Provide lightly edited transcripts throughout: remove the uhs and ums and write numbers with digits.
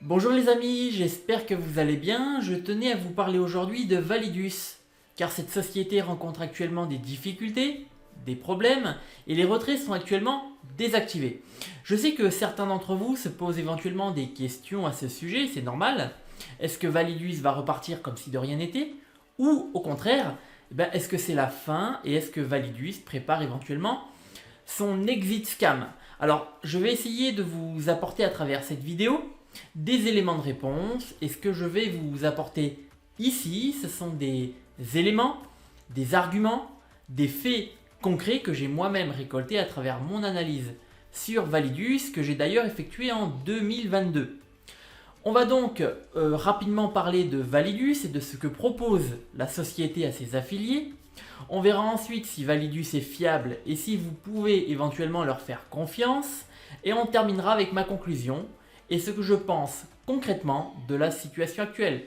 Bonjour les amis, j'espère que vous allez bien. Je tenais à vous parler aujourd'hui de Validus, car cette société rencontre actuellement des difficultés, des problèmes, et les retraits sont actuellement désactivés. Je sais que certains d'entre vous se posent éventuellement des questions à ce sujet, c'est normal. Est-ce que Validus va repartir comme si de rien n'était? Ou au contraire, est-ce que c'est la fin et est-ce que Validus prépare éventuellement son exit scam? Alors, je vais essayer de vous apporter à travers cette vidéo des éléments de réponse, et ce que je vais vous apporter ici, ce sont des éléments, des arguments, des faits concrets que j'ai moi-même récoltés à travers mon analyse sur Validus, que j'ai d'ailleurs effectuée en 2022. On va donc rapidement parler de Validus et de ce que propose la société à ses affiliés. On verra ensuite si Validus est fiable et si vous pouvez éventuellement leur faire confiance. Et on terminera avec ma conclusion et ce que je pense concrètement de la situation actuelle.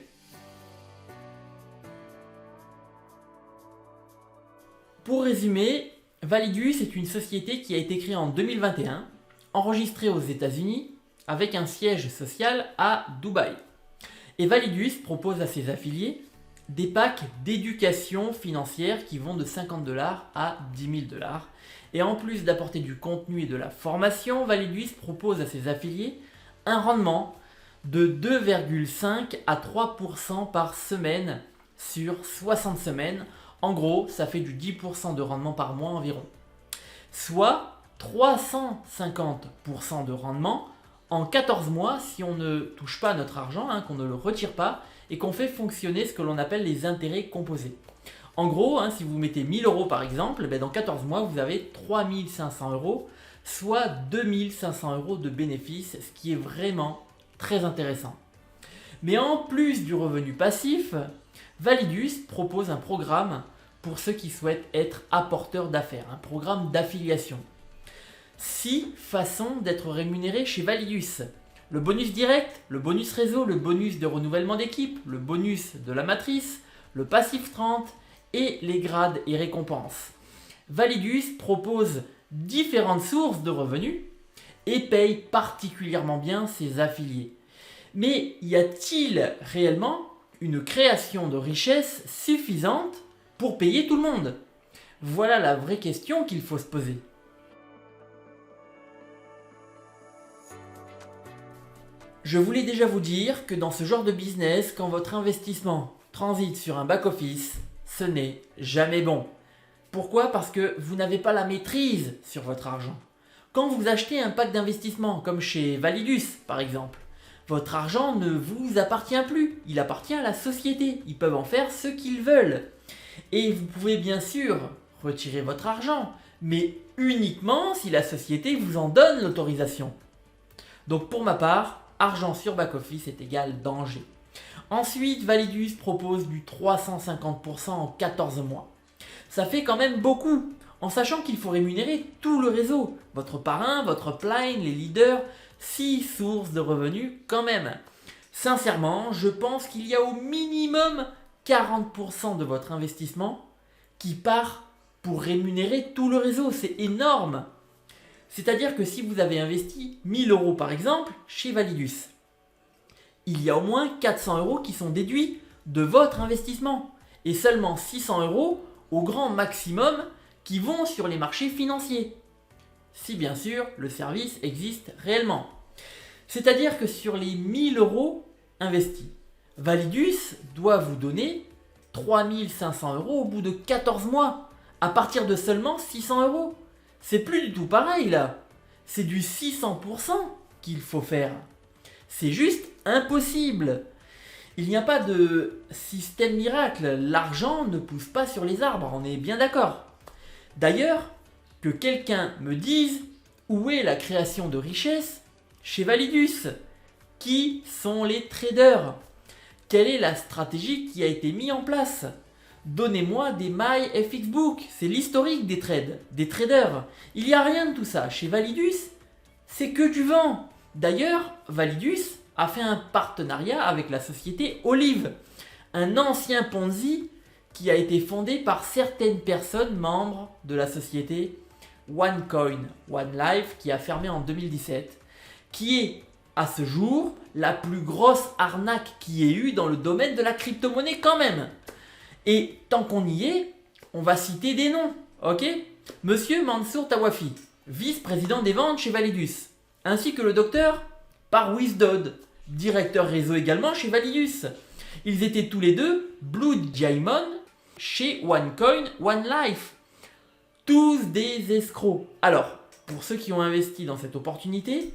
Pour résumer, Validus est une société qui a été créée en 2021, enregistrée aux États-Unis, avec un siège social à Dubaï. Et Validus propose à ses affiliés des packs d'éducation financière qui vont de 50 $ à 10 000 $. Et en plus d'apporter du contenu et de la formation, Validus propose à ses affiliés un rendement de 2,5 à 3% par semaine sur 60 semaines. En gros, ça fait du 10% de rendement par mois environ. Soit 350% de rendement en 14 mois si on ne touche pas notre argent, qu'on ne le retire pas et qu'on fait fonctionner ce que l'on appelle les intérêts composés. En gros, si vous mettez 1000 € par exemple, dans 14 mois, vous avez 3500 €, soit 2500 € de bénéfices, ce qui est vraiment très intéressant. Mais en plus du revenu passif, Validus propose un programme pour ceux qui souhaitent être apporteurs d'affaires, un programme d'affiliation. 6 façons d'être rémunéré chez Validus. Le bonus direct, le bonus réseau, le bonus de renouvellement d'équipe, le bonus de la matrice, le passif 30 et les grades et récompenses. Validus propose différentes sources de revenus et paye particulièrement bien ses affiliés. Mais y a-t-il réellement une création de richesse suffisante pour payer tout le monde? Voilà la vraie question qu'il faut se poser. Je voulais déjà vous dire que dans ce genre de business, quand votre investissement transite sur un back-office, ce n'est jamais bon. Pourquoi? Parce que vous n'avez pas la maîtrise sur votre argent. Quand vous achetez un pack d'investissement, comme chez Validus par exemple, votre argent ne vous appartient plus, il appartient à la société, ils peuvent en faire ce qu'ils veulent. Et vous pouvez bien sûr retirer votre argent, mais uniquement si la société vous en donne l'autorisation. Donc pour ma part, argent sur back-office est égal danger. Ensuite, Validus propose du 350% en 14 mois. Ça fait quand même beaucoup, en sachant qu'il faut rémunérer tout le réseau. Votre parrain, votre upline, les leaders, 6 sources de revenus quand même. Sincèrement, je pense qu'il y a au minimum 40% de votre investissement qui part pour rémunérer tout le réseau. C'est énorme. C'est-à-dire que si vous avez investi 1000 € par exemple chez Validus, il y a au moins 400 € qui sont déduits de votre investissement et seulement 600 € au grand maximum qui vont sur les marchés financiers. Si bien sûr le service existe réellement. C'est-à-dire que sur les 1000 € investis, Validus doit vous donner 3500 € au bout de 14 mois, à partir de seulement 600 €. C'est plus du tout pareil là. C'est du 600% qu'il faut faire. C'est juste impossible. Il n'y a pas de système miracle. L'argent ne pousse pas sur les arbres, on est bien d'accord. D'ailleurs, que quelqu'un me dise où est la création de richesse chez Validus. Qui sont les traders? Quelle est la stratégie qui a été mise en place? Donnez-moi des MyFXBook, c'est l'historique des trades, des traders. Il n'y a rien de tout ça. Chez Validus, c'est que du vent. D'ailleurs, Validus a fait un partenariat avec la société Olive, un ancien Ponzi qui a été fondé par certaines personnes membres de la société OneCoin, OneLife, qui a fermé en 2017, qui est à ce jour, la plus grosse arnaque qu'il y ait eu dans le domaine de la crypto-monnaie quand même. Et tant qu'on y est, on va citer des noms, ok? Monsieur Mansour Tawafi, vice-président des ventes chez Validus, ainsi que le docteur Parwiz Dod, directeur réseau également chez Validus. Ils étaient tous les deux Blue Diamond chez OneCoin, OneLife. Tous des escrocs. Alors, pour ceux qui ont investi dans cette opportunité,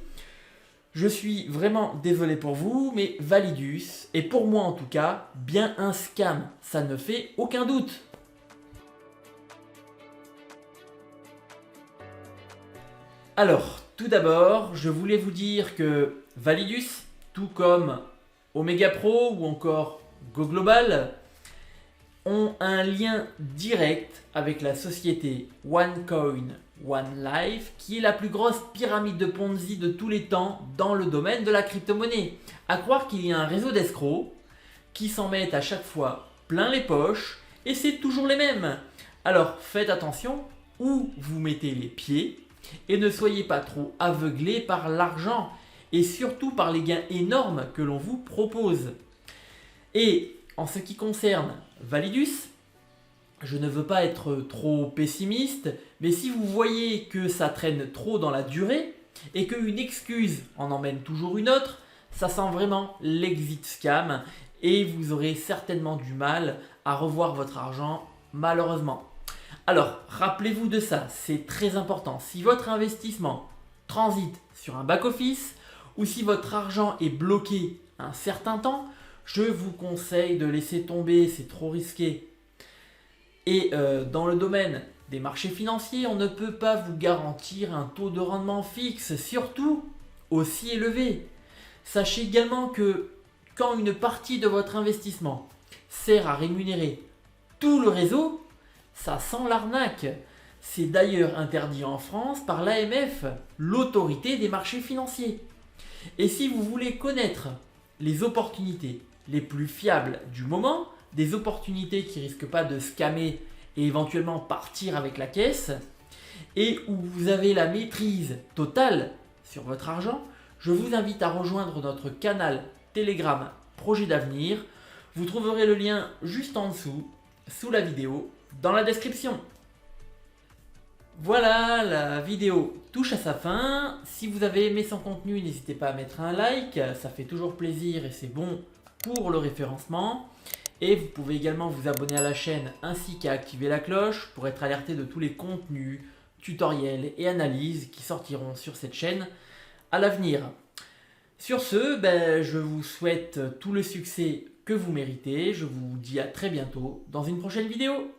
je suis vraiment désolé pour vous, mais Validus est pour moi en tout cas bien un scam. Ça ne fait aucun doute. Alors, tout d'abord, je voulais vous dire que Validus, tout comme Omega Pro ou encore GoGlobal, ont un lien direct avec la société OneCoin, OneLife, qui est la plus grosse pyramide de Ponzi de tous les temps dans le domaine de la crypto-monnaie. À croire qu'il y a un réseau d'escrocs qui s'en mettent à chaque fois plein les poches et c'est toujours les mêmes. Alors faites attention où vous mettez les pieds et ne soyez pas trop aveuglés par l'argent et surtout par les gains énormes que l'on vous propose. Et en ce qui concerne Validus, je ne veux pas être trop pessimiste, mais si vous voyez que ça traîne trop dans la durée et qu'une excuse en emmène toujours une autre, ça sent vraiment l'exit scam et vous aurez certainement du mal à revoir votre argent malheureusement. Alors, rappelez-vous de ça, c'est très important. Si votre investissement transite sur un back-office ou si votre argent est bloqué un certain temps, je vous conseille de laisser tomber, c'est trop risqué. Et dans le domaine des marchés financiers, on ne peut pas vous garantir un taux de rendement fixe, surtout aussi élevé. Sachez également que quand une partie de votre investissement sert à rémunérer tout le réseau, ça sent l'arnaque. C'est d'ailleurs interdit en France par l'AMF, l'autorité des marchés financiers. Et si vous voulez connaître les opportunités les plus fiables du moment, des opportunités qui ne risquent pas de scammer et éventuellement partir avec la caisse, et où vous avez la maîtrise totale sur votre argent, je vous invite à rejoindre notre canal Telegram Projet d'avenir. Vous trouverez le lien juste en dessous, sous la vidéo, dans la description. Voilà, la vidéo touche à sa fin. Si vous avez aimé son contenu, n'hésitez pas à mettre un like, ça fait toujours plaisir et c'est bon pour le référencement. Et vous pouvez également vous abonner à la chaîne ainsi qu'à activer la cloche pour être alerté de tous les contenus, tutoriels et analyses qui sortiront sur cette chaîne à l'avenir. Sur ce, je vous souhaite tout le succès que vous méritez. Je vous dis à très bientôt dans une prochaine vidéo.